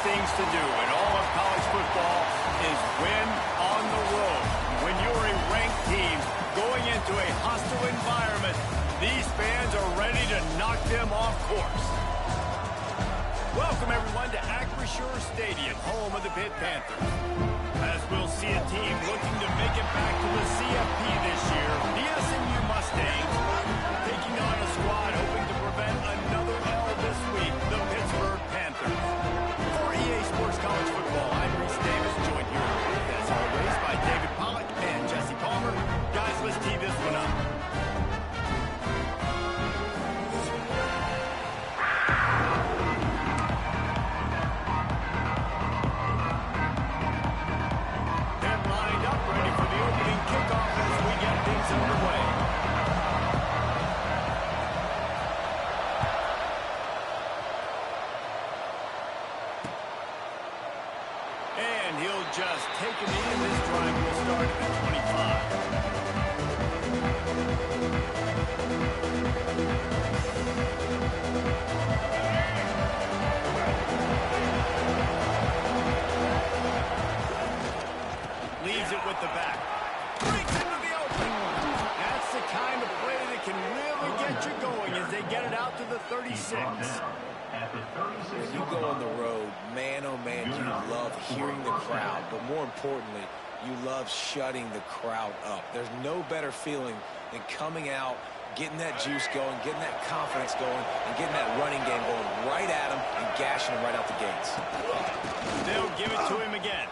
things to do in all of college football is win on the road. When you're a ranked team going into a hostile environment, these fans are ready to knock them off course. Welcome, everyone, to Acrisure Stadium, home of the Pitt Panthers. As we'll see a team looking to make it back to the CFP this year, the SMU Mustangs taking on a squad hoping to prevent another L this week, the Pittsburgh Panthers. For EA Sports College Football, I'm Reese Davis, joined here in the booth, as always, by David Pollack and Jesse Palmer. Guys, let's tee this one up. And he'll just take it in. This drive will start at the 25. Leaves it with the back. Breaks into the open. That's the kind of play that can really get you going as they get it out to the 36. When you go on the road, man, oh man, you love hearing the crowd, but more importantly, you love shutting the crowd up. There's no better feeling than coming out, getting that juice going, getting that confidence going, and getting that running game going right at them and gashing them right out the gates. They'll give it to him again.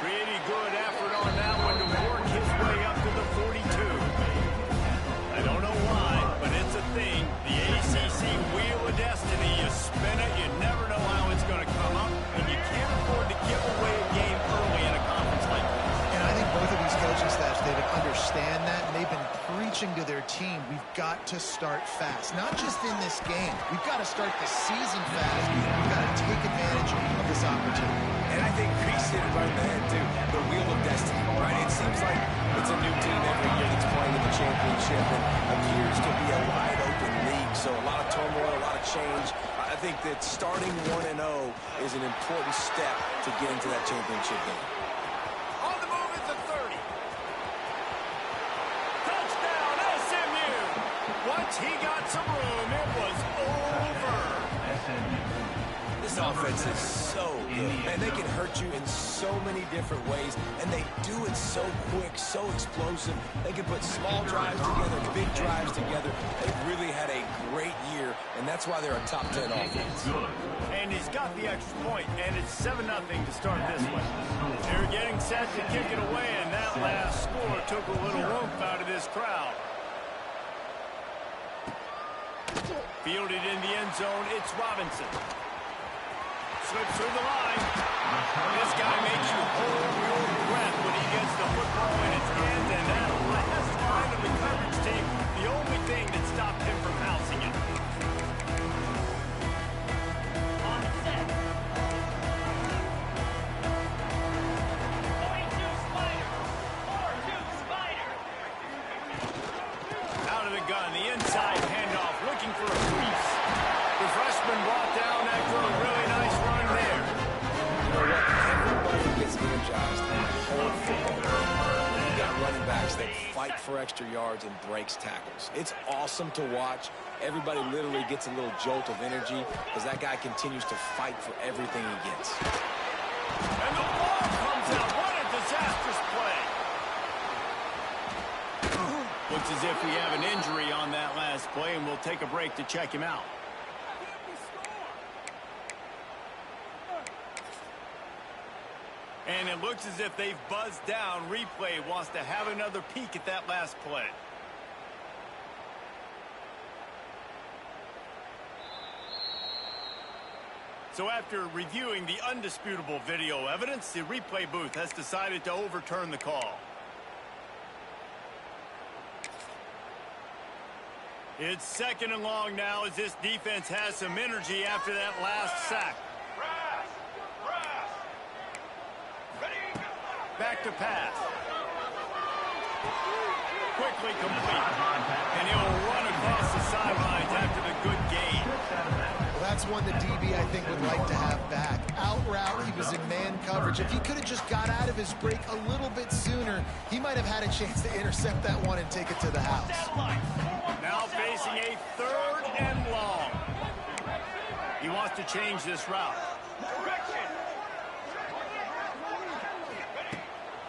Pretty good effort on that one to work his way up to the 42. I don't know why, but it's a thing. The ACC Wheel of Destiny, you spin it, you never know how it's going to come up, and you can't afford to give away a game early in a conference like this. And I think both of these coaching staffs, David, understand that, and they've been preaching to their team, we've got to start fast. Not just in this game. We've got to start the season fast. We've got to take advantage of this opportunity. And I think Reese hit it right in the head, too. The Wheel of Destiny, right? It seems like it's a new team every year that's playing in the championship and appears to be a wide-open league. So a lot of turmoil, a lot of change. I think that starting 1-0 is an important step to get into that championship game. On the move at the 30. Touchdown, SMU. Once he got some room, it was over. This offense is so good, and they can hurt you in so many different ways, and they do it so quick, so explosive. They can put small drives together, big drives together. They've really had a great year, and that's why they're a top 10 offense. And he's got the extra point, and it's 7-0 to start this one. They're getting set to kick it away, and that last score took a little oomph out of this crowd. Fielded in the end zone, it's Robinson. Slips through the line. This guy makes you hold your breath when he gets the football in his hands, and that last line of the coverage team, the only thing that stopped him from housing it. On the set. 42 Spider. 4-2 Spider. Out of the gun, the inside handoff, looking for a crease. The freshman brought down after a really nice run there. You know what? Everybody gets energized in the whole football game. You got running backs that fight for extra yards and breaks tackles. It's awesome to watch. Everybody literally gets a little jolt of energy as that guy continues to fight for everything he gets. And the ball comes out. What a disastrous play. Looks as if we have an injury on that last play, and we'll take a break to check him out. And it looks as if they've buzzed down. Replay wants to have another peek at that last play. So after reviewing the undisputable video evidence, the replay booth has decided to overturn the call. It's 2nd and long now as this defense has some energy after that last sack. Back to pass. Quickly complete. And he'll run across the sidelines after the good gain. Well, That's one the DB, I think, would like to have back. Out route, he was in man coverage. If he could have just got out of his break a little bit sooner, he might have had a chance to intercept that one and take it to the house. Now facing a 3rd and long. He wants to change this route.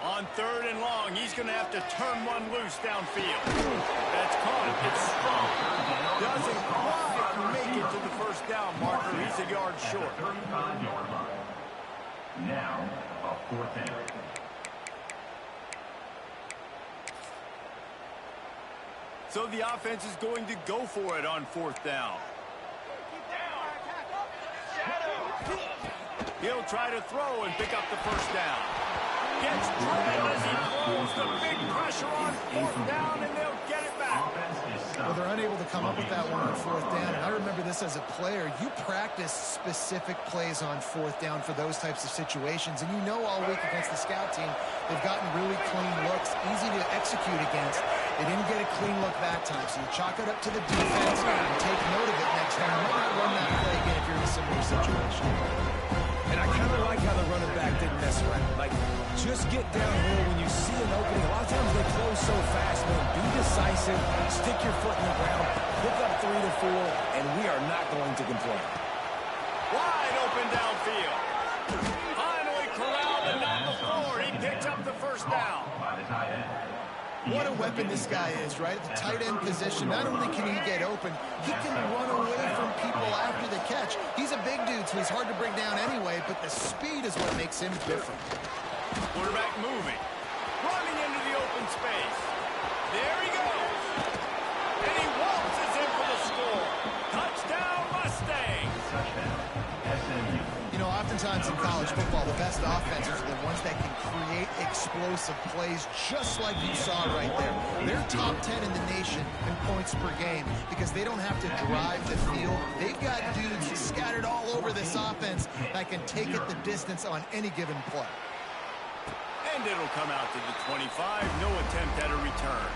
On 3rd and long, he's going to have to turn one loose downfield. That's caught. It's strong. Doesn't quite make it to the first down marker. He's a yard short. 35-yard line. Now, a 4th down. So the offense is going to go for it on 4th down. He'll try to throw and pick up the first down. Gets drilled as he throws the big pressure on 4th down, and they'll get it back. Well, they're unable to come up with that one on 4th down. And I remember this as a player. You practice specific plays on 4th down for those types of situations. And you know all week against the scout team, they've gotten really clean looks, easy to execute against. They didn't get a clean look that time. So you chalk it up to the defense and take note of it next time. You might not run that play again if you're in a similar situation. And I kind of like how the running back didn't mess around. Like, just get downhill when you see an opening. A lot of times they close so fast, man. Be decisive, stick your foot in the ground, pick up 3 to 4, and we are not going to complain. Wide open downfield. Finally corralled and down the floor. He picks up the first down. What a weapon this guy is, right? At the tight end position, not only can he get open, he can run away from people after the catch. He's a big dude, so he's hard to bring down anyway, but the speed is what makes him different. Quarterback moving. Running into the open space. There he goes. And he waltzes in for the score. Touchdown, Mustangs. You know, oftentimes in college football, the best offenses are the ones that can create explosive plays just like you saw right there. They're top 10 in the nation in points per game because they don't have to drive the field. They've got dudes scattered all over this offense that can take it the distance on any given play. And it'll come out to the 25. No attempt at a return.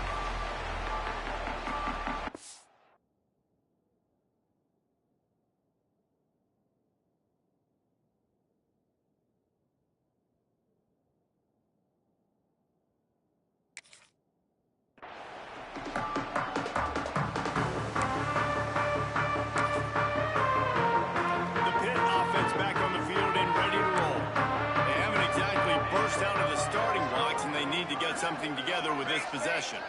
Something together with this possession.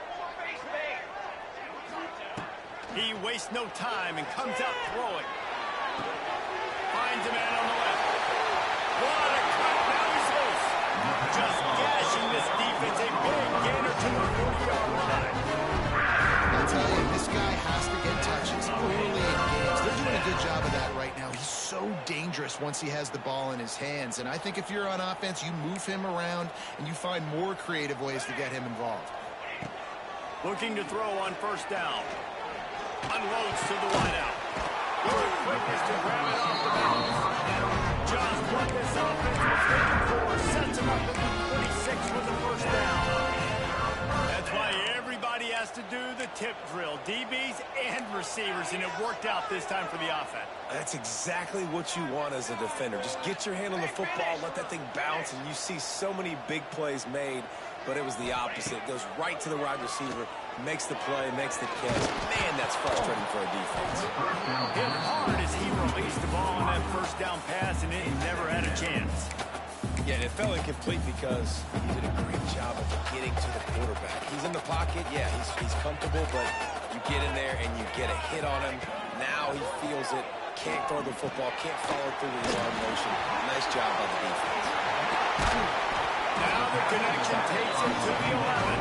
He wastes no time and comes out throwing. Finds a man on the left. What a cut. Now he's loose. Just gashing this defense. A big gainer to the 40-yard line. I'll tell you, this guy has to get touches early in games. They're doing a good job of that right now. He's so dangerous once he has the ball in his hands. And I think if you're on offense, you move him around and you find more creative ways to get him involved. Looking to throw on first down. Unloads to the wideout. Good quickness to grab it off the bounce. Just what this offense was looking for. Sets him up at the 46 with the first down. That's why everybody has to do the tip drill. DBs and receivers, and it worked out this time for the offense. That's exactly what you want as a defender. Just get your hand on the football, let that thing bounce, and you see so many big plays made, but it was the opposite. It goes right to the wide receiver, makes the play, makes the catch. Man, that's frustrating for a defense. Hit hard as he released the ball on that first down pass, and it never had a chance. Yeah, and it fell incomplete because he did a great job of getting to the quarterback. He's in the pocket, yeah, he's comfortable, but you get in there and you get a hit on him. Now he feels it, can't throw the football, can't follow through with his arm motion. Nice job by the defense. Now the connection takes him to the 11.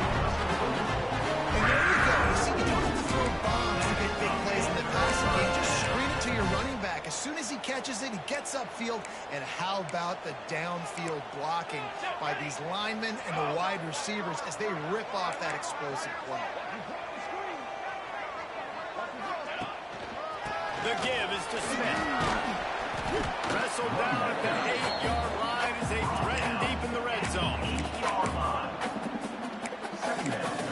And there you go. You see, you don't have to throw bombs to get big plays in the passing game. Just screen it to your running back. As soon as he catches it, he gets upfield. And how about the downfield blocking by these linemen and the wide receivers as they rip off that explosive play. The give is to Smith. Wrestled down at the 8-yard line as they threaten deep in the red zone. 8-yard line. Second down.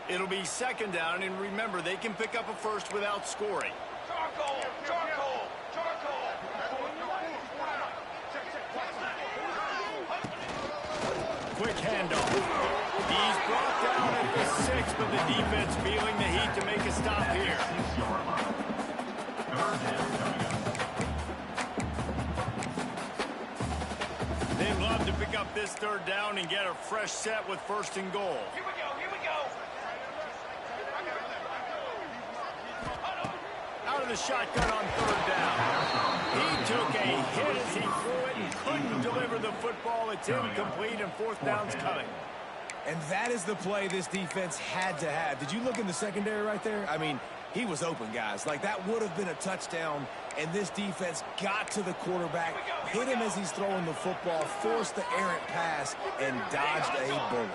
It'll be second down, and remember, they can pick up a first without scoring. Charcoal! Charcoal! Charcoal! Quick handoff. He's brought down at the 6, but the defense feeling the heat to make a stop here. They'd love to pick up this third down and get a fresh set with first and goal. Here we go! Here we go! Out of the shotgun on third down. He took a hit as he threw it and couldn't deliver the football. It's incomplete, and fourth down's coming. And that is the play this defense had to have. Did you look in the secondary right there? I mean, he was open, guys. Like, that would have been a touchdown, and this defense got to the quarterback, hit him as he's throwing the football, forced the errant pass, and dodged a bullet.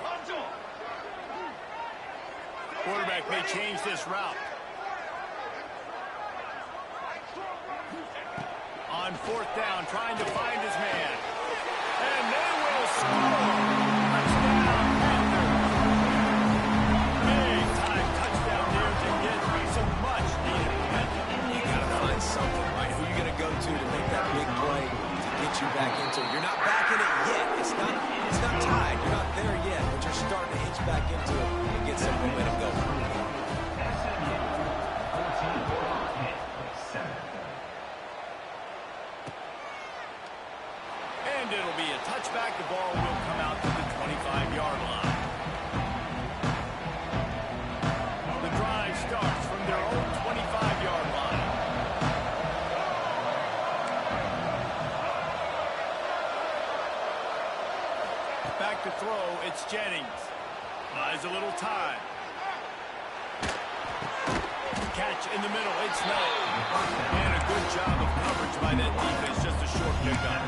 Quarterback may change this route. On fourth down, trying to find his man. And they will score. Touchdown, Panthers. Big-time touchdown there to get some much-needed momentum. You got to find something, right? Who you going to go to make that big play to get you back into it? You're not back in it yet. It's not tied. You're not there yet, but you're starting to inch back into it and get some momentum going. And it'll be a touchback. The ball will come out to the 25-yard line. The drive starts from their own 25-yard line. Back to throw, it's Jennings. Buys a little time. Catch in the middle, it's not. And a good job of coverage by that defense, just a short pickup.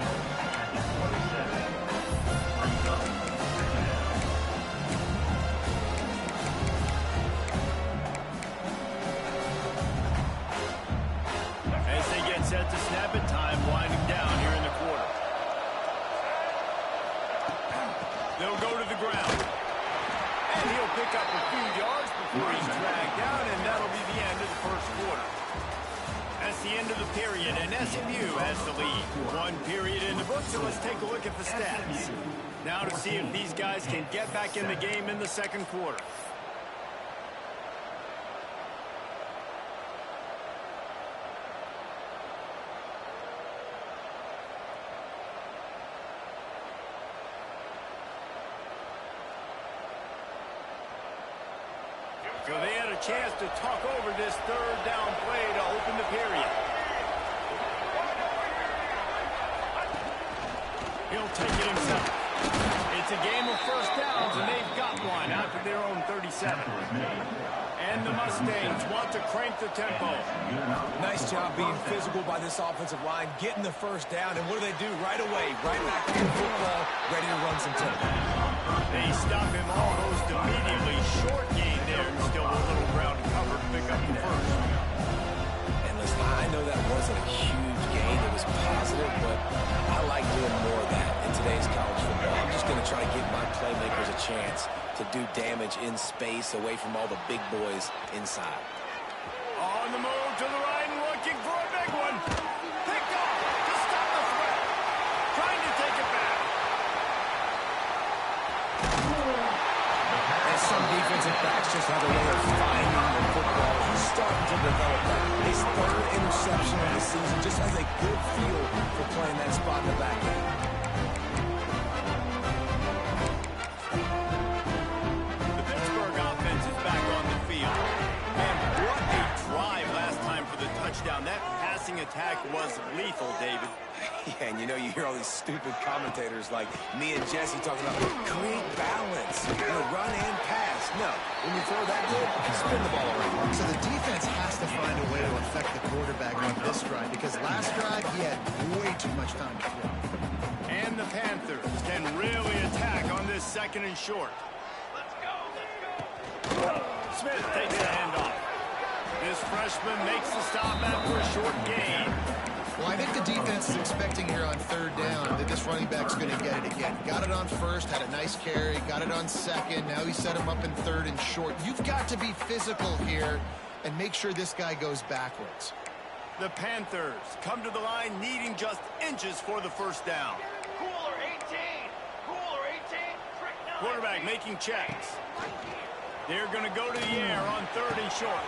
As they get set to snap it, time winding down here in the quarter. They'll go to the ground. And he'll pick up a few yards before he's dragged down, and that'll be the end of the first quarter. That's the end of the period, and SMU has the lead. One period in the book, so let's take a look at the stats. Now to see if these guys can get back in the game in the second quarter. So they had a chance to talk over this third down play to open the period. He'll take it himself. It's a game of first downs, and they've got one out to their own 37. And the Mustangs want to crank the tempo. Nice job being physical by this offensive line, getting the first down, and what do? Right away, right back to the football, ready to run some tempo. They stop him almost immediately. Short gain there. Still a little ground to cover to pick up the first. And listen, I know that wasn't a huge gain. It was positive, but I like doing more of that in today's college football. I'm just going to try to give my playmakers a chance to do damage in space away from all the big boys inside. On the move to the right and looking for a big one. Picked off to stop the threat. Trying to take it back. And some defensive backs just have a way of finding the football. He's starting to develop that. His third interception of the season just has a good feel for playing that spot in the back end. The Pittsburgh offense is back on the field. And what a drive last time for the touchdown. That passing attack was lethal, David. Yeah, and you know, you hear all these stupid commentators like me and Jesse talking about create balance, run and pass. No, when you throw that good, spin the ball around. So the defense has to find a way to affect the quarterback on this drive, because last drive he had way too much time to throw. And the Panthers can really attack on this second and short. Let's go! Let's go! Smith takes the handoff. This freshman makes the stop after a short gain. Well, I think the defense is expecting here on third down that this running back's going to get it again. Got it on first, had a nice carry, got it on second. Now he set him up in third and short. You've got to be physical here and make sure this guy goes backwards. The Panthers come to the line needing just inches for the first down. Cooler 18. Cooler 18. Trick 9. Quarterback making checks. They're going to go to the air on third and short.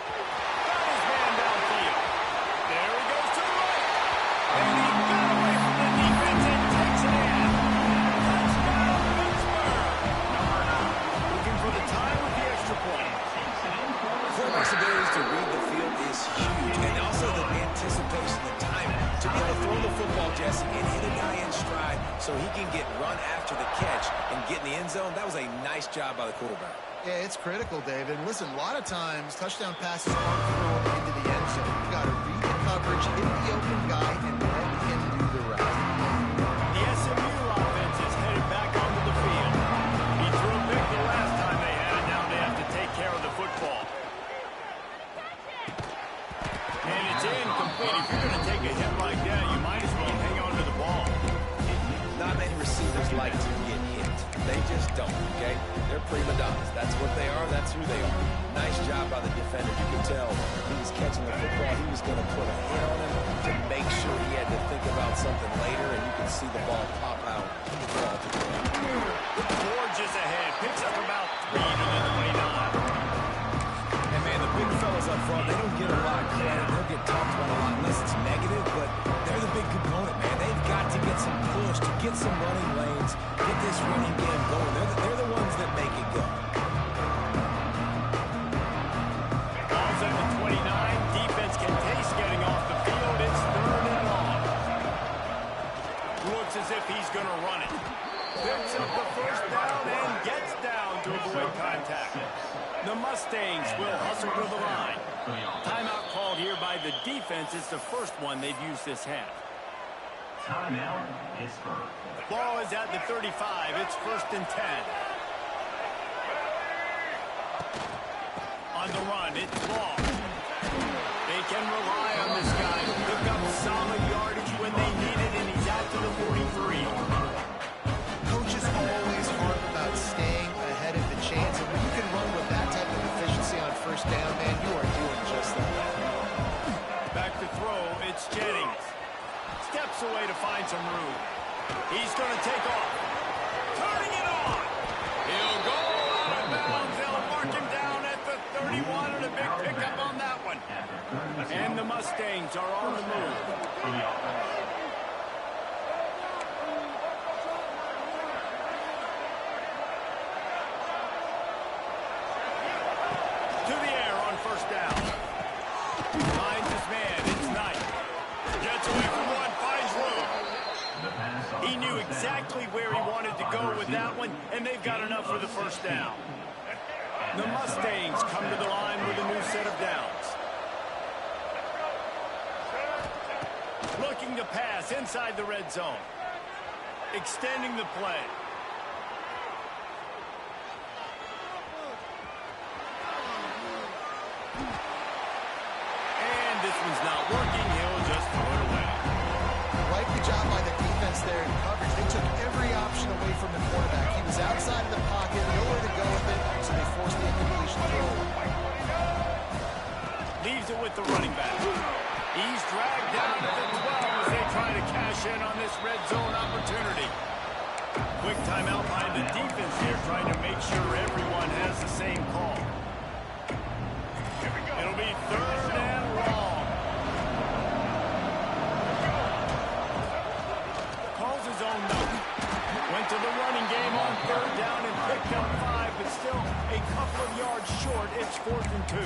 Got his man downfield. There he goes to the right. And he got away from the defense and takes it in. Touchdown, Pittsburgh. Looking for the tie with the extra point. Quarterback's ability to read the field is huge, and also the anticipation, the timing, to be able to throw the football, Jesse, and hit a guy in stride so he can get run after the catch and get in the end zone. That was a nice job by the quarterback. Yeah, it's critical, David. Listen, a lot of times touchdown passes aren't thrown into the end zone. You've got to read the coverage, hit the open guy, and let him do the rest. The SMU offense is headed back onto the field. He threw a pick the last time they had it. Now they have to take care of the football. And it's incomplete. If you're going to take a hit like that, you might as well hang on to the ball. Not many receivers like to get hit. They just don't, okay? They're prima donnas. That's what they are. That's who they are. Nice job by the defender. You can tell he was catching the football. He was going to put a hit on him to make sure he had to think about something later, and you can see the ball pop out. Forges ahead. Picks up about 3 to the 29. And, man, the big fellas up front, they don't get a lot of credit. They'll get talked about a lot unless it's negative, but they're the big component, man. They've got to get some push, to get some running lanes, get this running game going. They're the ones that make it go. Ball's at the 29. Defense can taste getting off the field. It's third and long. Looks as if he's going to run it. Picks up the first down and gets down to avoid contact. The Mustangs will hustle to the line. Timeout called here by the defense. It's the first one they've used this half. Timeout, Pittsburgh. Ball is at the 35. It's first and 10. On the run, it's long. They can rely on this guy to pick up solid yardage when they need it, and he's out to the 43. Coaches always harp about staying ahead of the chains, and when you can run with that type of efficiency on first down, man, you are doing just that. Back to throw, it's Jennings. Steps away to find some room. He's going to take off. Turning it on. He'll go out of bounds. They'll mark him down at the 31, and a big pickup on that one. And the Mustangs are on the move. To the air on first down. Finds his man. It's Knight. Gets away from one. Finds room. He knew exactly where he wanted to go with that one, and they've got enough for the first down. The Mustangs come to the line with a new set of downs. Looking to pass inside the red zone. Extending the play. And this one's not working. He'll just throw it away. Right, good job by the defense there in coverage. They took every option away from the quarterback. He was outside of the pocket, nowhere to go with it, so they forced the incompletion throw. Leaves it with the running back. He's dragged down to the 12 as they try to cash in on this red zone opportunity. Quick timeout by the defense here, trying to make sure everyone has the same call. It'll be third and long. Calls his own number. Went to the running game on third down and picked up 5, but still a couple of yards short. It's 4th and 2.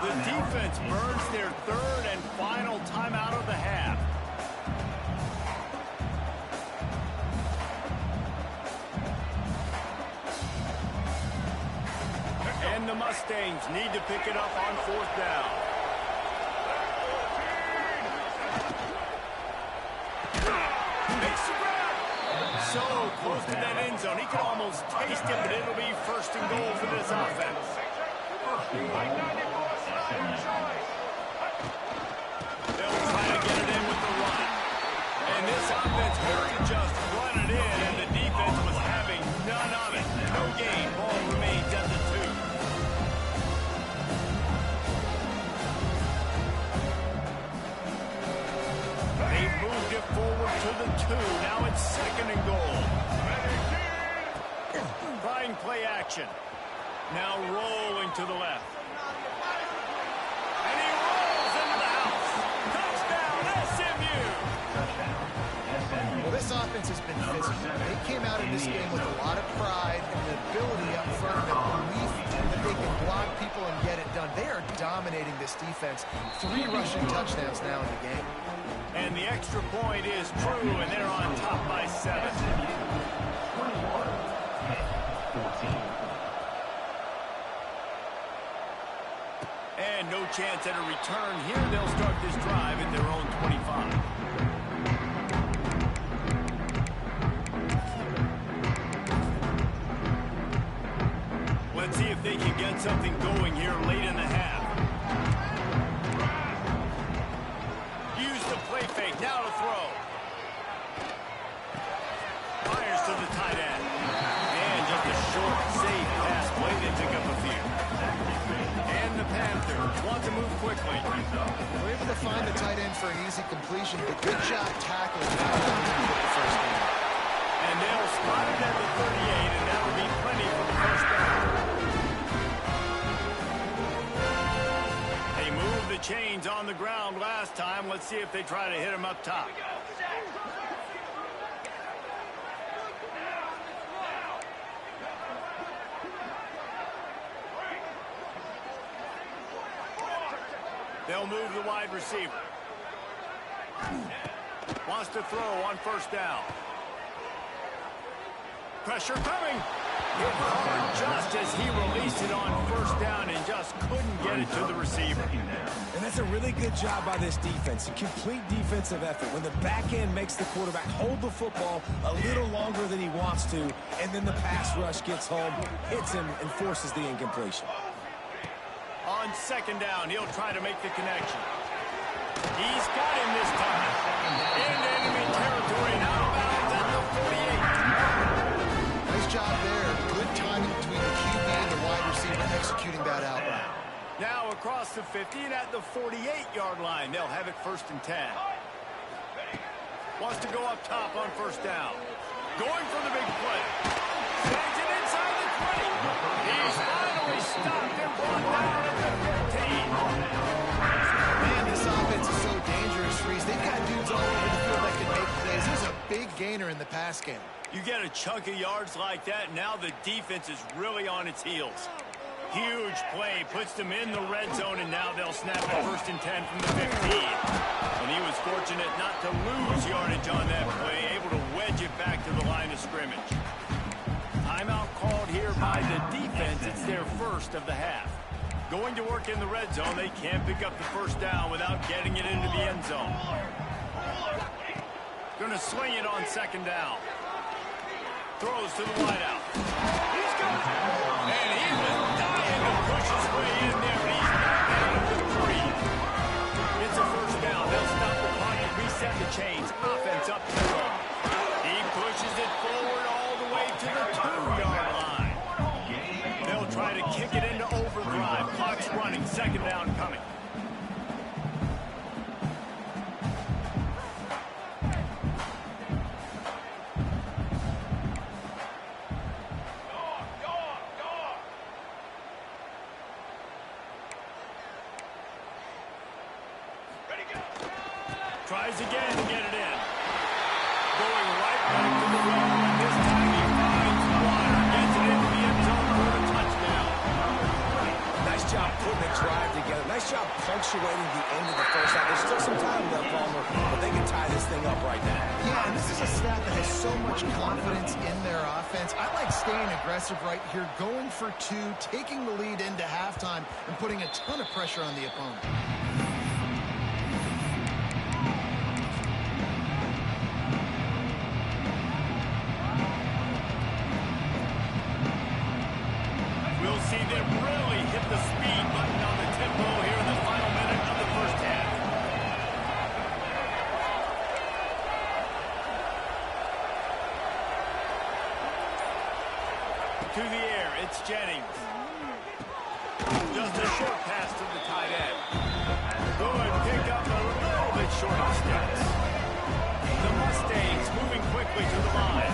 The defense burns their third and final timeout of the half. And the Mustangs need to pick it up on 4th down. Makes the grab. So close to that end zone. He could almost taste it, but it'll be first and goal for this offense. They'll try to get it in with offense looked to just run it in, and the defense was having none of it. No gain. Ball remains at the 2. They moved it forward to the 2. Now it's 2nd and goal. Trying play action. Now rolling to the left. And he rolls into the house. Touchdown, SMU! Well, this offense has been physical. They came out in this game with a lot of pride and the ability up front and the belief that they can block people and get it done. They are dominating this defense. 3 rushing touchdowns now in the game. And the extra point is true, and they're on top by 7. 14. And no chance at a return here. They'll start this drive at their own 25. Let's see if they can get something going here late in the half. Use the play fake. Now to throw. Fires to the tight end. And just a short, safe pass play. They pick up a few. And the Panthers want to move quickly. We're able to find the tight end for an easy completion, but good job tackling the first down. And they'll spot it at the 38, and that will be plenty for the first down. They moved the chains on the ground last time. Let's see if they try to hit him up top. They'll move the wide receiver. Wants to throw on first down. Pressure coming. Hit hard just as he released it on first down and just couldn't get it to the receiver. And that's a really good job by this defense. A complete defensive effort. When the back end makes the quarterback hold the football a little longer than he wants to, and then the pass rush gets home, hits him, and forces the incompletion. On second down, he'll try to make the connection. He's got him this time. Into enemy territory, and out of bounds at the 48. Nice job there. Good timing between the QB and the wide receiver executing that out route. Now across the 50 and at the 48-yard line. They'll have it 1st and 10. Wants to go up top on first down. Going for the big play. Sends it inside the 20. He's finally stopped and brought down at the 15. Man, this offense is so dangerous, Reese. They've got dudes all over the field that can make plays. There's a big gainer in the pass game. You get a chunk of yards like that, now the defense is really on its heels. Huge play, puts them in the red zone, and now they'll snap it 1st and 10 from the 15. And he was fortunate not to lose yardage on that play, able to wedge it back to the line of scrimmage. Timeout called here by the defense. It's their first of the half. Going to work in the red zone, they can't pick up the first down without getting it into the end zone. Going to swing it on second down. Throws to the wideout. He's got it. And he was dying to push his way in there, and he's back down at the 3. It's a first down. They'll stop the pocket, reset the chains. Offense up to the run. He pushes it forward all the way to the 2-yard line. They'll try to kick it into overdrive. Clock's running. Second down coming. Tries again to get it in. Going right back to the road, and this time he finds Water. Gets it into the end zone for a touchdown. Nice job putting the drive together. Nice job punctuating the end of the first half. There's still some time left, Palmer, but they can tie this thing up right now. Yeah, and this is a staff that has so much confidence in their offense. I like staying aggressive right here, going for 2, taking the lead into halftime, and putting a ton of pressure on the opponent. We'll see them really hit the speed button on the tempo here in the final minute of the first half. It's Jennings. Just a short pass to the tight end. Good pick up a little bit short of sticks. The Mustangs moving quickly to the line.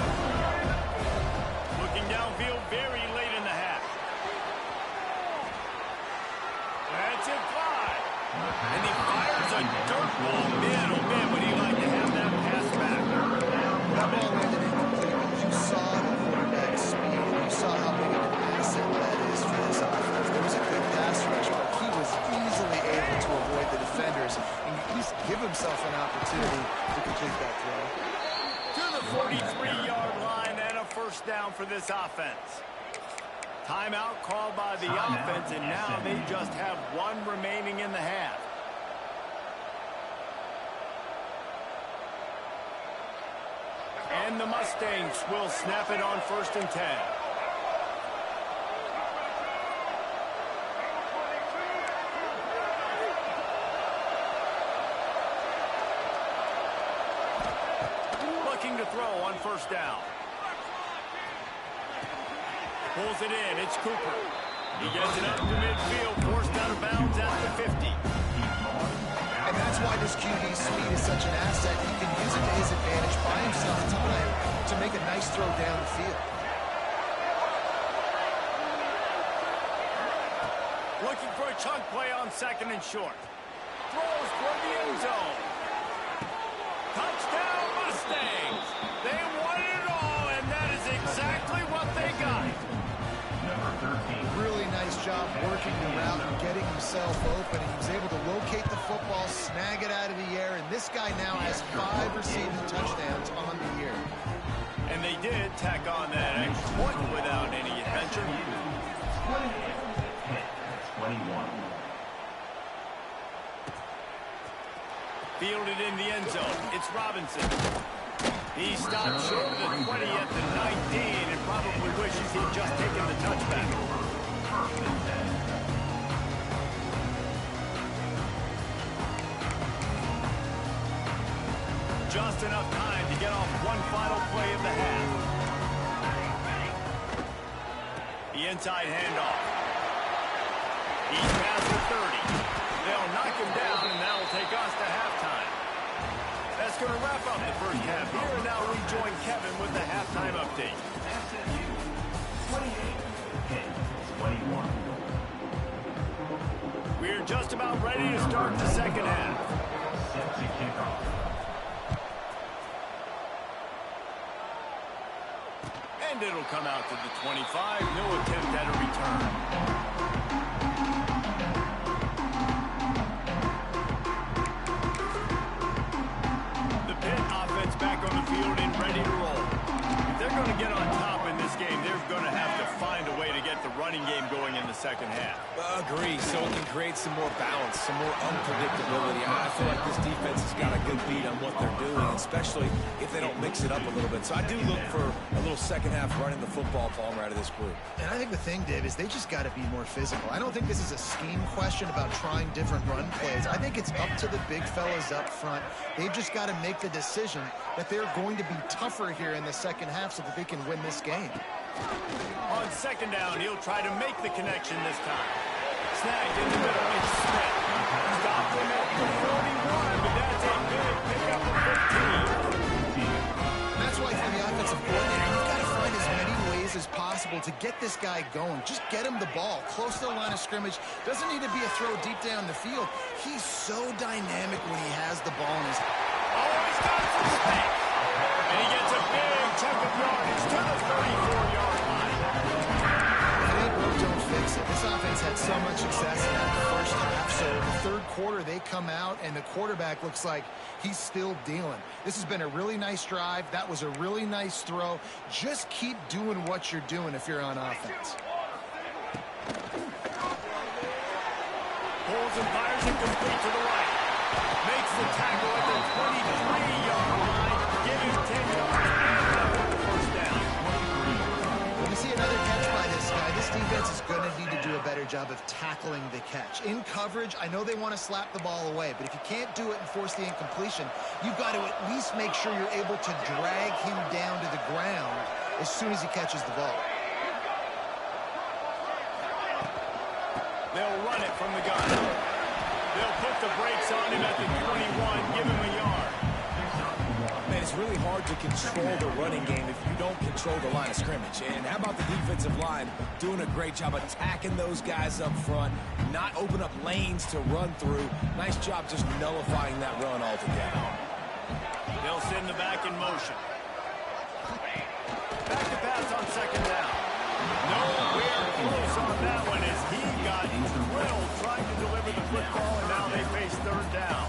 Looking downfield very late in the half. That's it, fly. And he fires a dirt ball. Man, oh man, would he like to have that pass back. That ball landed incomplete, but you saw the quarterback's speed. You saw how big of an asset that is for this offense. There was a good pass rush, but he was easily able to avoid the defenders and at least give himself an opportunity to complete that throw. To the 43-yard line and a first down for this offense. Timeout called by the offense, and now they just have one remaining in the half. And the Mustangs will snap it on 1st and 10. Looking to throw on 1st down. Pulls it in. It's Cooper. He gets it up to midfield, forced out of bounds at the 50. And that's why this QB's speed is such an asset. He can use it to his advantage, buy himself time to make a nice throw down the field. Looking for a chunk play on 2nd and short. Throws for the end zone. Touchdown, Mustangs. They won it all, and that is exactly what they got. Really nice job working the route and getting himself open. He was able to locate the football, snag it out of the air, and this guy now has 5 receiving touchdowns on the year. And they did tack on that extra point without any adventure. 21. Fielded in the end zone. It's Robinson. He stopped short of the 20 at the 19 and probably wishes he'd just taken the touchback. Just enough time to get off one final play of the half. The inside handoff. He's past the 30. They'll knock him down, and that'll take us to halftime. That's going to wrap up the first half here, and now we join Kevin with the halftime update. SMU 28, Pitt 21. We're just about ready to start the second half. Set to kick off. And it'll come out to the 25. No attempt at a return. Back on the field and ready to roll. If they're going to get on top in this game, they're going to have to find a way to get the running game going in the second half. Agree. So it can create some more balance, some more unpredictability. I feel like this defense has got a good beat on what they're doing, especially if they don't mix it up a little bit. So I do look for a little second half running the football Palmer out of this group. And I think the thing, Dave, is they just got to be more physical. I don't think this is a scheme question about trying different run plays. I think it's up to the big fellas up front. They've just got to make the decision that they're going to be tougher here in the second half so that they can win this game. On 2nd down, he'll try to make the connection this time. Snagged in the middle, it's Smith. Stopped him at the 41, but that's a big pickup of 15. And that's why for the offensive coordinator, you've got to find as many ways as possible to get this guy going. Just get him the ball close to the line of scrimmage. Doesn't need to be a throw deep down the field. He's so dynamic when he has the ball in his hand. Oh, he's got some space. And he gets a big chunk of yardage to the 34-yard line. If it ain't broke, don't fix it. This offense had so much success in that first half. So in the third quarter, they come out, and the quarterback looks like he's still dealing. This has been a really nice drive. That was a really nice throw. Just keep doing what you're doing if you're on offense. Pulls and fires it complete to the right. Makes the tackle at the 23-yard line. Give him 10 yards and the first down. When we see another catch by this guy, this defense is going to need to do a better job of tackling the catch. In coverage, I know they want to slap the ball away, but if you can't do it and force the incompletion, you've got to at least make sure you're able to drag him down to the ground as soon as he catches the ball. set from the gun. They'll put the brakes on him at the 21, give him a yard. Man, it's really hard to control the running game if you don't control the line of scrimmage. And how about the defensive line doing a great job attacking those guys up front, not open up lanes to run through. Nice job just nullifying that run altogether. They'll send the back in motion. Back to pass on second down. Nowhere close on that one as he got drilled trying to deliver the football, and now they face third down.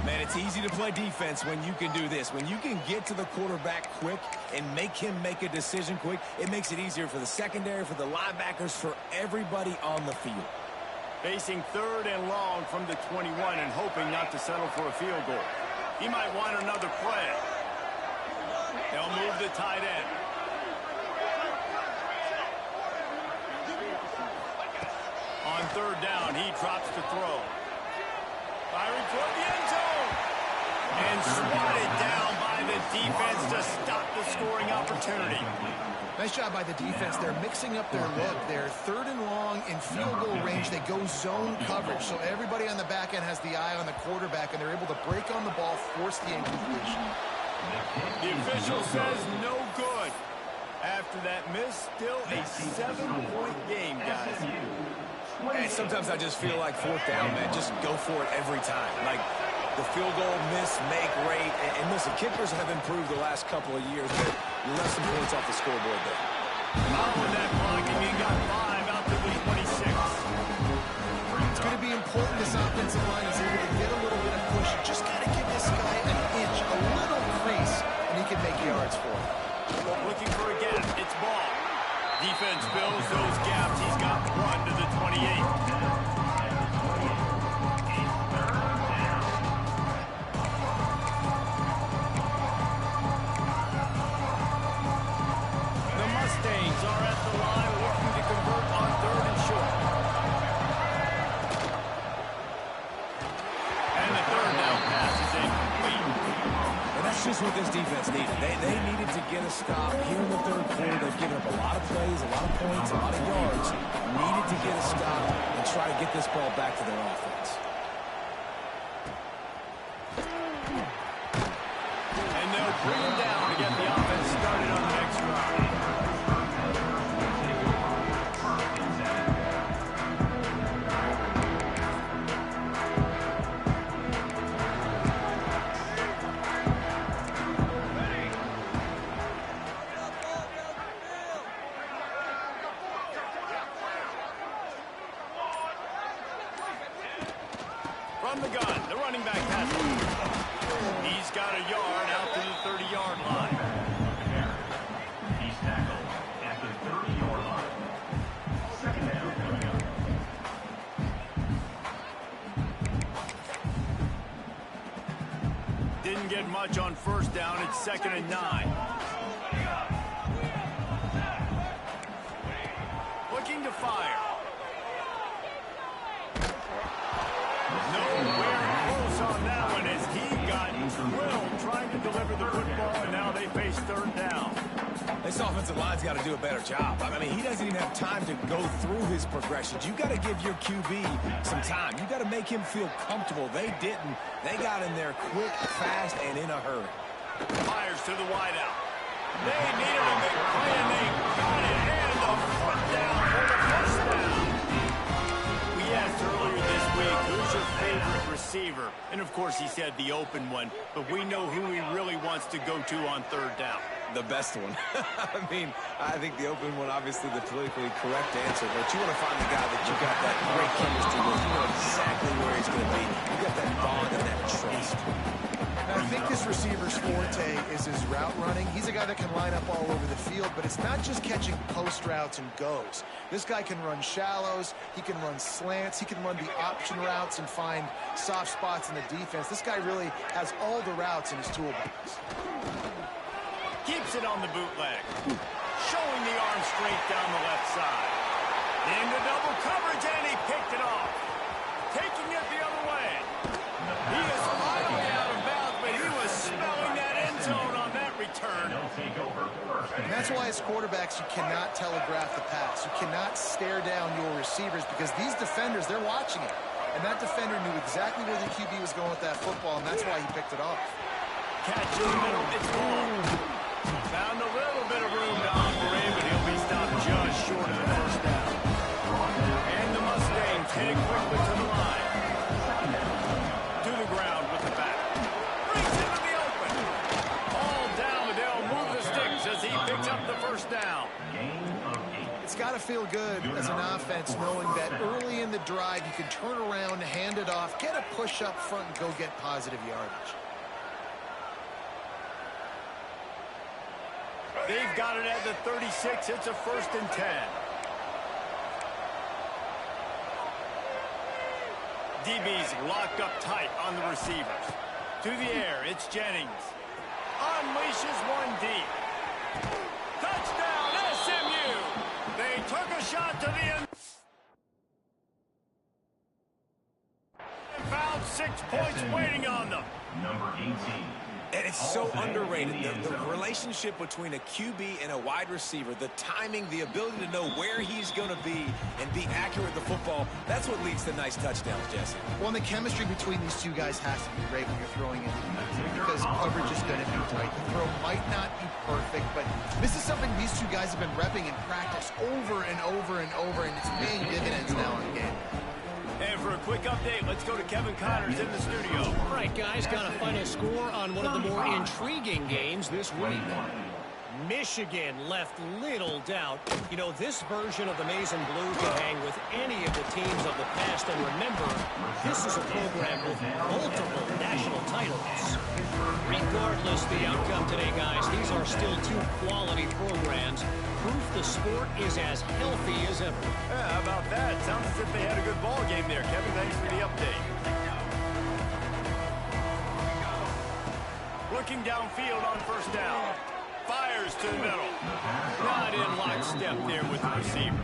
Man, it's easy to play defense when you can do this. When you can get to the quarterback quick and make him make a decision quick, it makes it easier for the secondary, for the linebackers, for everybody on the field. Facing third and long from the 21 and hoping not to settle for a field goal. He might want another play. They'll move the tight end. On third down, he drops to throw. Firing toward the end zone. And swatted down by the defense to stop the scoring opportunity. Nice job by the defense. They're mixing up their look. They're third and long in field goal range. They go zone coverage. So everybody on the back end has the eye on the quarterback, and they're able to break on the ball, force the incompletion. The official says no good. After that miss, still a 7-point game, guys. And sometimes I just feel like fourth down, man, just go for it every time. Like the field goal miss, make rate. And listen, kickers have improved the last couple of years, but you left some points off the scoreboard there. Following that blocking, he got 5 out to the 26. It's going to be important this offensive line is able to get a little bit of push. Just got to give this guy an inch, a little crease, and he can make yards for it. Looking for a gap. It's ball. Defense fills those gaps. He's got 1 to the 28. Mustangs are at the line looking to convert on third and short. And the third down pass is incomplete. And that's just what this defense needed. They needed to get a stop here in the third quarter. They've given up a lot of plays, a lot of points, a lot of yards. Needed to get a stop and try to get this ball back to their offense. And they'll bring him down to get the offense started on the next drive. From the gun, the running back passes. He's got a yard out to the 30-yard line. He's tackled at the 30-yard line. Second down coming up. Didn't get much on first down. It's 2nd and 9. Looking to fire. Nowhere close on that one as he got drilled trying to deliver the football, and now they face third down. This offensive line's got to do a better job. I mean, he doesn't even have time to go through his progressions. You got to give your QB some time. You got to make him feel comfortable. They didn't. They got in there quick, fast, and in a hurry. Fires to the wideout. They needed a big play, and they got it. And the foot down for the first down. We asked earlier this week, who's your favorite receiver? And, of course, he said the open one. But we know who he really wants to go to on third down. The best one. I mean, I think the open one, obviously the politically correct answer, but you want to find the guy that you got that great chemistry with. You know exactly where he's going to be. You got that bond and that trust. Now, I think this receiver's forte is his route running. He's a guy that can line up all over the field, but it's not just catching post routes and goes. This guy can run shallows, he can run slants, he can run the option routes and find soft spots in the defense. This guy really has all the routes in his toolbox. Keeps it on the bootleg. Showing the arm straight down the left side. Into double coverage, and he picked it off. Taking it the other way. He is finally out of bounds, but he was smelling that end zone on that return. They'll take over first. And that's why as quarterbacks, you cannot telegraph the pass. You cannot stare down your receivers because these defenders, they're watching it. And that defender knew exactly where the QB was going with that football, and that's why he picked it off. Catch in the middle. It's long. Found a little bit of room to operate, but he'll be stopped just short of the first down. And the Mustangs heading quickly to the line. To the ground with the back. Brings into the open. All down, but they'll move the sticks as he picks up the first down. It's got to feel good as an offense knowing that early in the drive you can turn around, hand it off, get a push up front, and go get positive yardage. They've got it at the 36. It's a 1st and 10. DB's locked up tight on the receivers. To the air, it's Jennings. Unleashes one deep. Touchdown, SMU! They took a shot to the end. And found 6 points waiting on them. Number 18. And it's so underrated. The relationship between a QB and a wide receiver, the timing, the ability to know where he's going to be and be accurate with the football, that's what leads to nice touchdowns, Jesse. Well, and the chemistry between these two guys has to be great when you're throwing into the because coverage is going to be tight. The throw might not be perfect, but this is something these two guys have been repping in practice over and over and over, and it's paying dividends now in the game. And for a quick update, let's go to Kevin Connors in the studio. All right, guys, got a final score on one of the more intriguing games this week. Michigan left little doubt. You know, this version of the Maize and Blue can hang with any of the teams of the past. And remember, this is a program with multiple national titles. Regardless the outcome today, guys, these are still two quality programs. Proof the sport is as healthy as ever. Yeah, how about that? Sounds as if they had a good ball game there. Kevin, thanks for the update. Looking downfield on 1st down. Fires to the middle. Not in lockstep there with the receiver.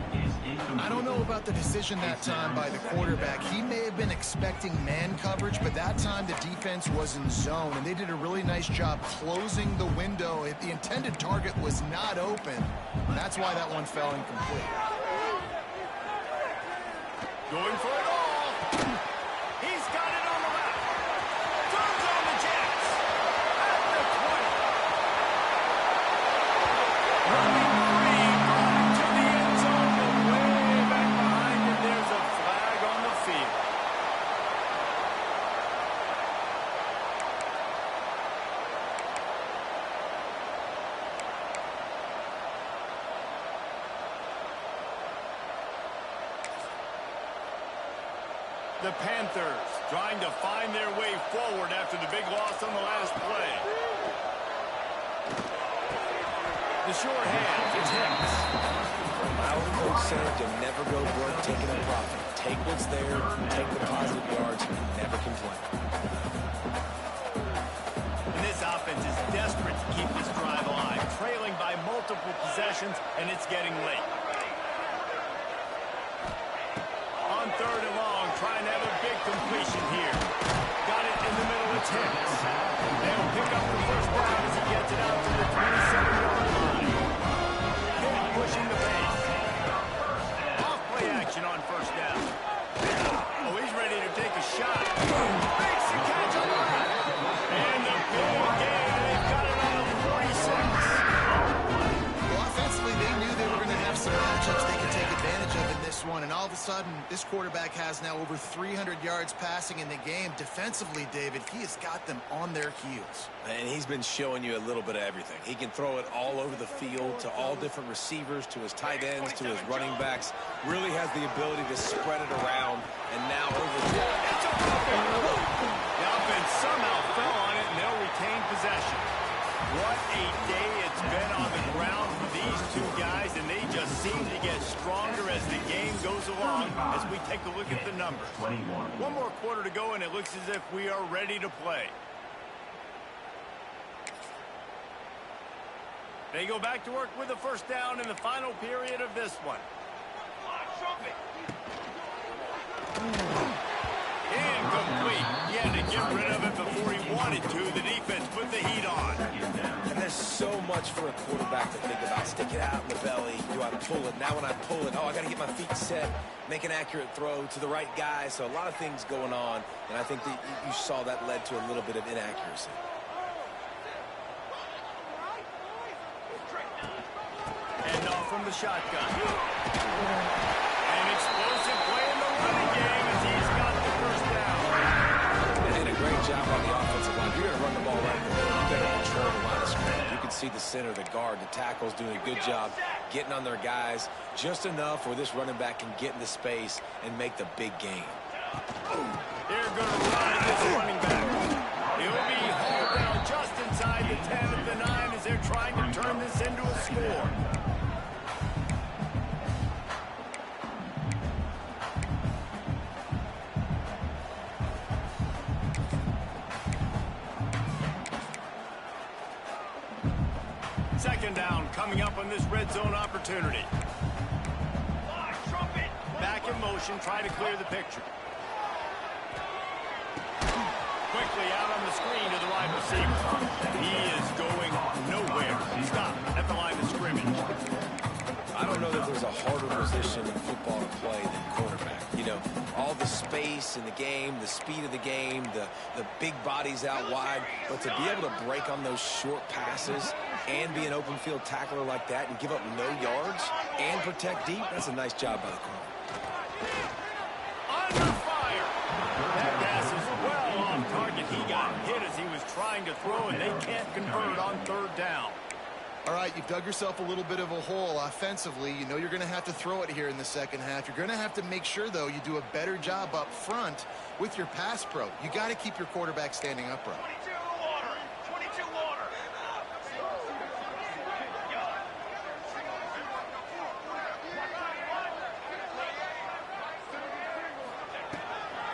I don't know about the decision that time by the quarterback. He may have been expecting man coverage, but that time the defense was in zone, and they did a really nice job closing the window. If the intended target was not open, that's why that one fell incomplete. Going for it all. He's got it on the left. Turns on the Jets. At the 20. Running free, going to the end zone, but way back behind him, there's a flag on the field. The Panthers trying to find their way forward after the big loss on the last play. The short hand, it's Hicks. My old coach said you'll never go broke taking a profit. Take what's there, take the positive yards, and never complain. And this offense is desperate to keep this drive alive, trailing by multiple possessions, and it's getting late. On 3rd and long, trying to have a big completion here. Got it in the middle, it's Hicks. They'll pick up the first down as he gets it out to the 27-yard line. Hitt pushing the pace. Off play action on 1st down. Oh, he's ready to take a shot. Makes the catch on the left. And the big game, they've got it on the 46. Well, offensively, they knew they were going to have some matchups they could take advantage of in this one, and all of a sudden, this quarterback has now over 300 yards passing in the game. Defensively, David, he has got them on their heels. And he's been showing you a little bit of everything. He can throw it all over the field to all different receivers, to his tight ends, to his running backs. Really has the ability to spread it around, and now over the... It's a The offense somehow fell on it, and they'll retain possession. What a day it's been on the ground for these two guys, and they just seem to get stronger as the game goes along as we take a look at the numbers. 1 more quarter to go, and it looks as if we are ready to play. They go back to work with the 1st down in the final period of this one. Incomplete. He had to get rid of it before he wanted to. The defense put the heat on. And There's so much for a quarterback to think about. Stick it out in the belly. Do I pull it? Now when I pull it, oh, I got to get my feet set, make an accurate throw to the right guy. So a lot of things going on, and I think that you saw that led to a little bit of inaccuracy. And off from the shotgun. An explosive play in the running game as he's got the first down. And a great job on the offensive line. You're going to run the ball right in the middle. You better control the line of scrimmage. You can see the center, the guard, the tackle's doing a good job getting on their guys just enough where this running back can get into space and make the big gain. They're going to run this running back. He'll be hauled down just inside the 10 of the 9 as they're trying to turn this into a score. Second down coming up on this red zone opportunity. Back in motion, try to clear the picture. Quickly out on the screen to the wide receiver. He is going nowhere. Stop at the line of scrimmage. I don't know that there's a harder position in football to play than quarterback. You know, all the space in the game, the speed of the game, the big bodies out wide. But to be able to break on those short passes and be an open field tackler like that and give up no yards and protect deep, that's a nice job by the corner. Under fire. That pass is well on target. He got hit as he was trying to throw, and they can't convert on third down. All right, you've dug yourself a little bit of a hole offensively. You know you're going to have to throw it here in the second half. You're going to have to make sure, though, you do a better job up front with your pass pro. You got to keep your quarterback standing upright. 22 water.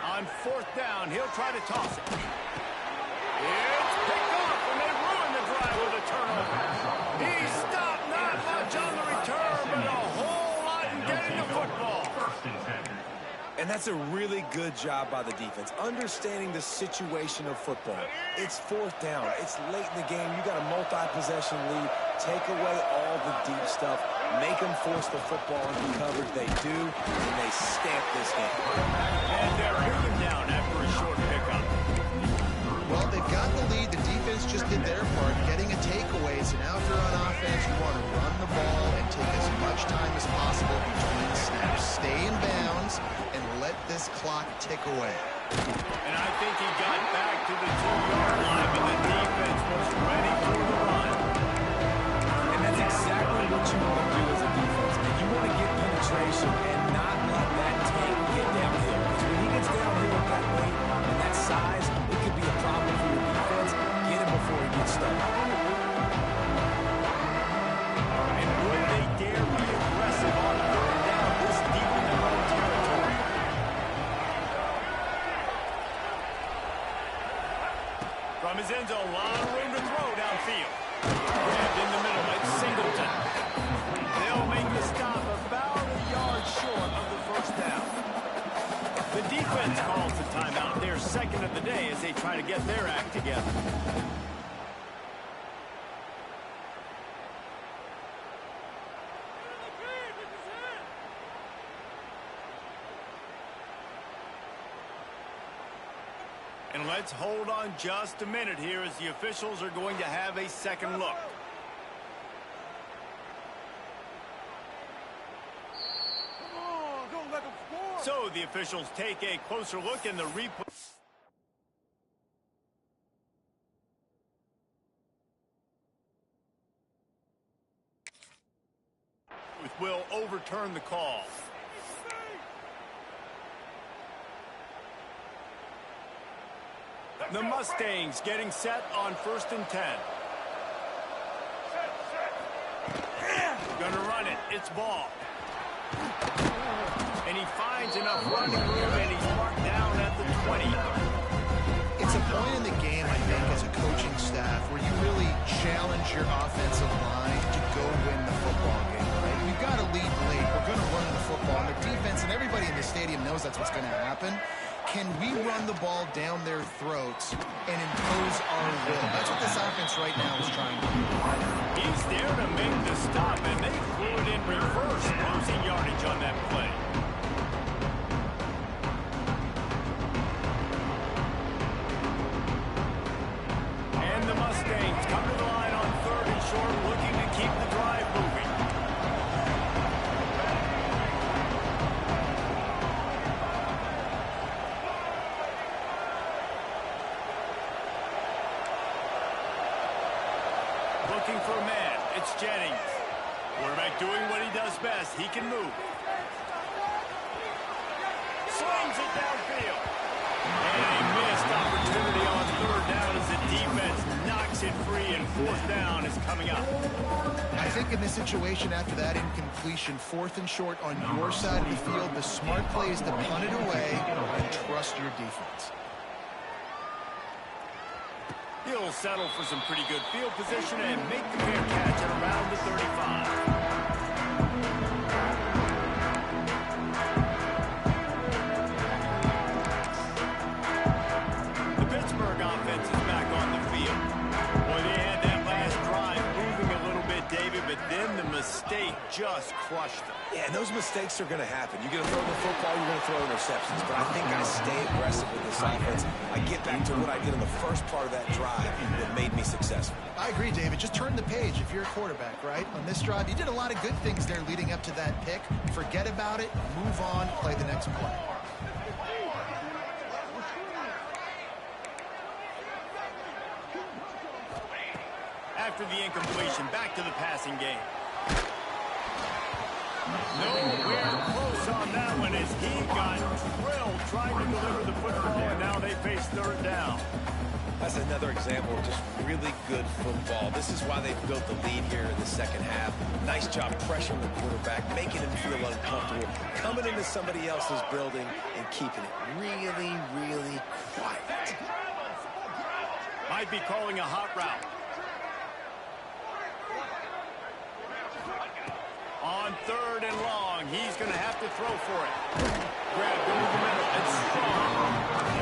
On fourth down, he'll try to toss it. It's picked off, and they ruin the drive with a turnover. He stopped not much on the return, but a whole lot in getting the football. And that's a really good job by the defense, understanding the situation of football. It's fourth down. It's late in the game. You got a multi-possession lead. Take away all the deep stuff. Make them force the football into coverage. They do, and they stamp this game. And they're moving down after a short pickup. Well, they've got the lead. The defense just did their part, getting a takeaway. So now if you're on offense, you want to run the ball and take as much time as possible between snaps. Stay in bounds and let this clock tick away. And I think he got back to the 2-yard line, but the defense was ready for the run. And that's exactly what you want to do as a defense. And you want to get penetration and not let that tank get downhill. Because when he gets downhill at that weight and that size, it could be a problem for your defense. Get him before he gets started. And would they dare be aggressive on third down this deep in their own territory? From his end zone, a lot of room to throw downfield. Grabbed in the middle, it's Singleton. They'll make the stop about a yard short of the first down. The defense calls the timeout. Their second of the day as they try to get their act together. And let's hold on just a minute here as the officials are going to have a second look. So the officials take a closer look in the replay. Will overturn the call. The Mustangs getting set on 1st and 10. Gonna run it. It's ball. And he finds enough running room, and he's marked down at the 20. It's a point in the game, I think, as a coaching staff where you really challenge your offensive line to go win the football game, right? We've got to lead late. We're going to run the football. And their defense and everybody in the stadium knows that's what's going to happen. can we run the ball down their throats and impose our will? That's what this offense right now is trying to do. He's there to make the stop, and they threw it in reverse, losing yardage on that play. And the Mustangs come to the line on 3rd and short, looking to keep the drive moving. Looking for a man. It's Jennings. Quarterback doing what he does best. He can move. Slings it downfield. And a missed opportunity on 3rd down as the defense knocks it free, and 4th down is coming up. I think in this situation, after that incompletion, 4th and short on your side of the field, the smart play is to punt it away and trust your defense. He'll settle for some pretty good field position and make the fair catch at around the 35. The Pittsburgh offense is back on the field. Boy, they had that last drive moving a little bit, David, but then the mistake just crushed them. Yeah, and those mistakes are going to happen. You're going to throw the football, you're going to throw interceptions. But I think I stay aggressive with this offense. I get back to what I did in the first part of that drive that made me successful. I agree, David. Just turn the page if you're a quarterback, right? On this drive, you did a lot of good things there leading up to that pick. Forget about it, move on, play the next play. After the incompletion, back to the passing game. Nowhere close on that one as he got drilled trying to deliver the football, and now they face 3rd down. That's another example of just really good football. This is why they've built the lead here in the second half. Nice job pressuring the quarterback, making him feel uncomfortable, coming into somebody else's building and keeping it really, really quiet. Might be calling a hot route. On 3rd and long, he's going to have to throw for it. Grabbed over the middle. It's strong.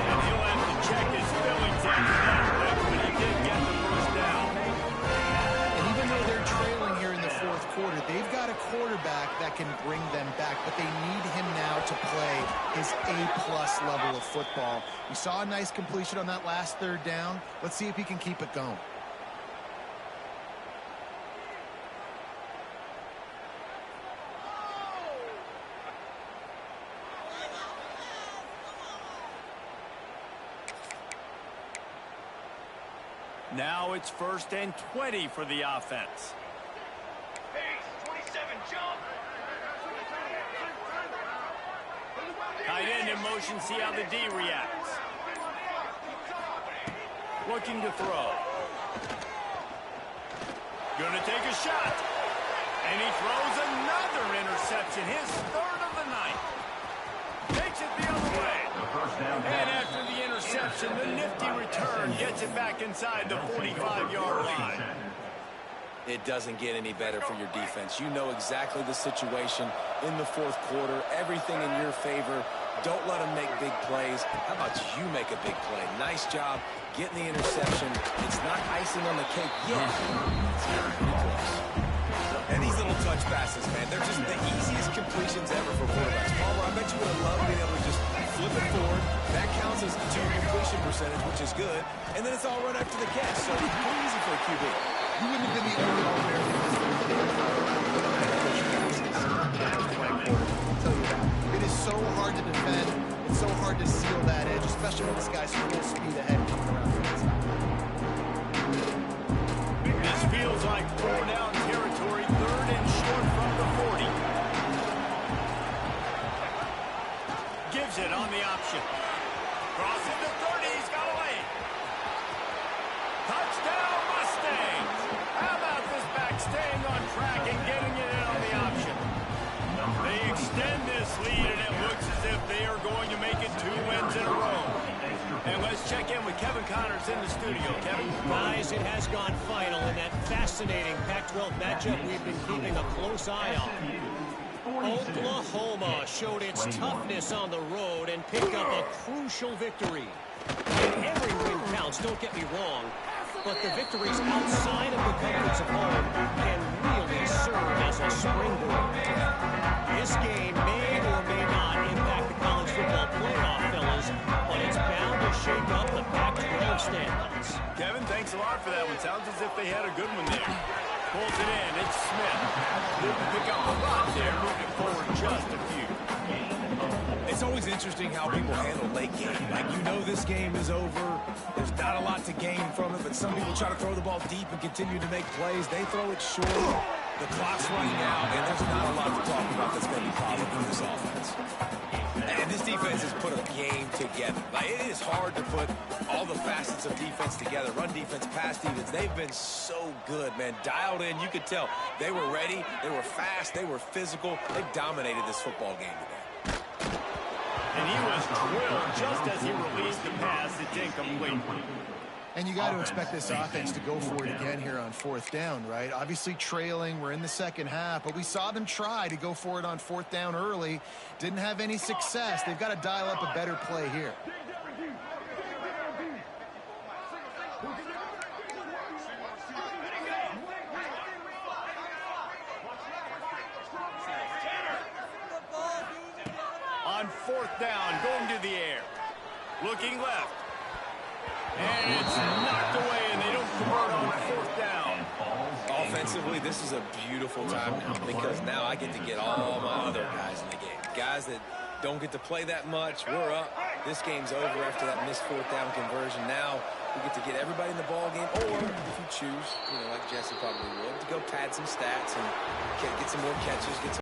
And he'll have to check his feelings after that play, but he did get the 1st down. And even though they're trailing here in the 4th quarter, they've got a quarterback that can bring them back, but they need him now to play his A-plus level of football. We saw a nice completion on that last 3rd down. Let's see if he can keep it going. Now it's 1st and 20 for the offense. Pace, 27, jump. Tight end in motion, see how the D reacts. Looking to throw. Gonna take a shot. And he throws another interception, his 3rd of the night. Takes it the other way. And after the interception, the nifty return gets it back inside the 45-yard line. It doesn't get any better for your defense. You know exactly the situation in the 4th quarter. Everything in your favor. Don't let them make big plays. How about you make a big play? Nice job getting the interception. It's not icing on the cake yet. It's getting pretty close. And these little touch passes, man, they're just the easiest completions ever for quarterbacks. Palmer, I bet you would have loved being able to just flip it forward. That counts as 2 completion percentage, which is good. And then it's all right after the catch. So it's pretty easy for a QB. You wouldn't have been the only All-American in this league. It is so hard to defend. It's so hard to seal that edge, especially when this guy's full speed ahead coming around from the side. This feels like 4-down territory, 3rd and short from the 40. Gives it on the option. Crosses the 30, he's got away. Touchdown Mustangs! How about this back staying on track and getting it in on the option? They extend this lead, and it looks as if they are going to make it 2 wins in a row. And let's check in with Kevin Connors in the studio. Kevin? Guys, it has gone final in that fascinating Pac-12 matchup we've been keeping a close eye on. Oklahoma showed its toughness on the road and picked up a crucial victory. And every win counts, don't get me wrong, but the victories outside of the comforts of home can really serve as a springboard. This game may or may not impact the college football playoff, fellas, but it's bound to shake up the Pac-12 standings. Kevin, thanks a lot for that one. Sounds as if they had a good one there. Pulls it in. It's Smith. Didn't pick up a lot there, moving forward just a few. It's always interesting how people handle late game. Like, you know this game is over. There's not a lot to gain from it, but some people try to throw the ball deep and continue to make plays. They throw it short. The clock's running out, and there's not a lot to talk about that's going to be positive for this offense. And this defense has put a game together. Like, it is hard to put all the facets of defense together. Run defense, pass defense. They've been so good, man. Dialed in. You could tell they were ready. They were fast. They were physical. They dominated this football game today. And he was drilled just as he released the pass. It's incomplete. And you got to expect this offense to go for it again here on fourth down, right? Obviously trailing. We're in the second half, but we saw them try to go for it on fourth down early. Didn't have any success. They've got to dial up a better play here. On fourth down, going to the air. Looking left. And it's knocked away, and they don't convert on fourth down. Offensively, this is a beautiful time now because now I get to get all my other guys in the game. Guys that don't get to play that much. We're up. This game's over after that missed fourth down conversion. Now we get to get everybody in the ball game, or if you choose, like Jesse probably would, to go pad some stats and get some more catches, get some